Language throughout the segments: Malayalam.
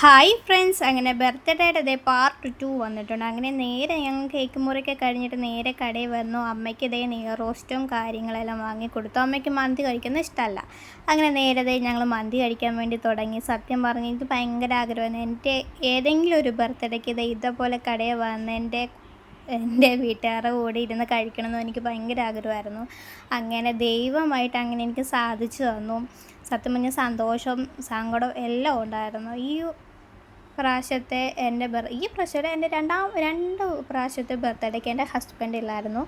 ഹായ് ഫ്രണ്ട്സ്, അങ്ങനെ ബർത്ത്ഡേയുടെ ഇതേ പാർട്ട് 2 വന്നിട്ടുണ്ട്. അങ്ങനെ നേരെ ഞങ്ങൾ കേക്ക് മുറിയൊക്കെ കഴിഞ്ഞിട്ട് നേരെ കടയിൽ വന്നു. അമ്മയ്ക്ക് ഇതേ നെയ്യ് റോസ്റ്റും കാര്യങ്ങളെല്ലാം വാങ്ങിക്കൊടുത്തു. അമ്മയ്ക്ക് മന്തി കഴിക്കുന്നത് ഇഷ്ടമല്ല. അങ്ങനെ നേരെ ഞങ്ങൾ മന്തി കഴിക്കാൻ വേണ്ടി തുടങ്ങി. സത്യം പറഞ്ഞ് എനിക്ക് ഭയങ്കര ആഗ്രഹമായിരുന്നു എൻ്റെ ഏതെങ്കിലും ഒരു ബർത്ത്ഡേക്ക് ഇതേപോലെ കടയിൽ വന്ന് എൻ്റെ വീട്ടുകാരുടെ കൂടെ ഇരുന്ന് കഴിക്കണമെന്ന് എനിക്ക് ഭയങ്കര ആഗ്രഹമായിരുന്നു. അങ്ങനെ ദൈവമായിട്ട് അങ്ങനെ എനിക്ക് സാധിച്ചു തന്നു. സത്യം പറഞ്ഞാൽ സന്തോഷവും സങ്കടവും എല്ലാം ഉണ്ടായിരുന്നു. പ്രാവശ്യത്തെ ഈ പ്രാവശ്യം എൻ്റെ രണ്ട് പ്രാവശ്യത്തെ ബർത്ത്ഡേക്ക് എൻ്റെ ഹസ്ബൻഡ് ഇല്ലായിരുന്നു.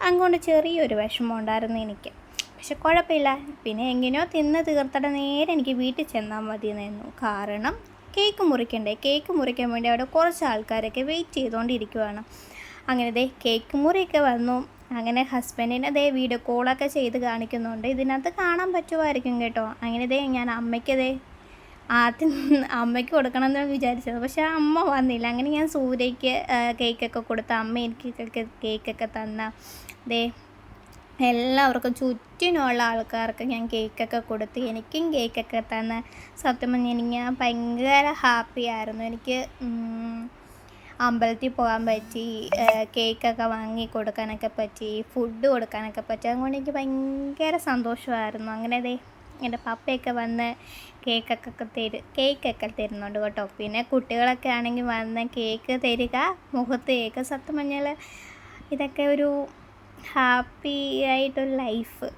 അതുകൊണ്ട് ചെറിയൊരു വിഷമം ഉണ്ടായിരുന്നു എനിക്ക്. പക്ഷെ കുഴപ്പമില്ല, പിന്നെ എങ്ങനെയോ തിന്ന് തീർത്തിട്ട് നേരെ എനിക്ക് വീട്ടിൽ ചെന്നാൽ മതിയെന്നു. കാരണം കേക്ക് മുറിക്കണ്ടേ, കേക്ക് മുറിക്കാൻ വേണ്ടി അവിടെ കുറച്ച് ആൾക്കാരൊക്കെ വെയിറ്റ് ചെയ്തുകൊണ്ടിരിക്കുവാണ്. അങ്ങനെ കേക്ക് മുറിയൊക്കെ വന്നു. അങ്ങനെ ഹസ്ബൻഡിനെ വീഡിയോ കോളൊക്കെ ചെയ്ത് കാണിക്കുന്നുണ്ട്. ഇതിനകത്ത് കാണാൻ പറ്റുമായിരിക്കും കേട്ടോ. അങ്ങനെ ഞാൻ ആദ്യം അമ്മയ്ക്ക് കൊടുക്കണമെന്ന് വിചാരിച്ചത്, പക്ഷേ അമ്മ വന്നില്ല. അങ്ങനെ ഞാൻ സൂര്യയ്ക്ക് കേക്കൊക്കെ കൊടുത്ത് അമ്മ എനിക്ക് കേക്കൊക്കെ തന്ന എല്ലാവർക്കും ചുറ്റിനുള്ള ആൾക്കാർക്ക് ഞാൻ കേക്കൊക്കെ കൊടുത്ത് എനിക്കും കേക്കൊക്കെ തന്ന സത്യം പറഞ്ഞാൽ ഞാൻ ഭയങ്കര ഹാപ്പിയായിരുന്നു. എനിക്ക് അമ്പലത്തിൽ പോകാൻ പറ്റി, കേക്കൊക്കെ വാങ്ങി കൊടുക്കാനൊക്കെ പറ്റി, ഫുഡ് കൊടുക്കാനൊക്കെ പറ്റി. അതുകൊണ്ട് എനിക്ക് ഭയങ്കര സന്തോഷമായിരുന്നു. അങ്ങനെ എൻ്റെ പപ്പയൊക്കെ വന്ന് കേക്കൊക്കെ തരുന്നുണ്ട് കേട്ടോ. പിന്നെ കുട്ടികളൊക്കെ ആണെങ്കിൽ വന്ന് കേക്ക് തരിക, മുഖത്ത് കേക്ക്. സത്യം പറഞ്ഞാൽ ഇതൊക്കെ ഒരു ഹാപ്പി ആയിട്ടൊരു ലൈഫ്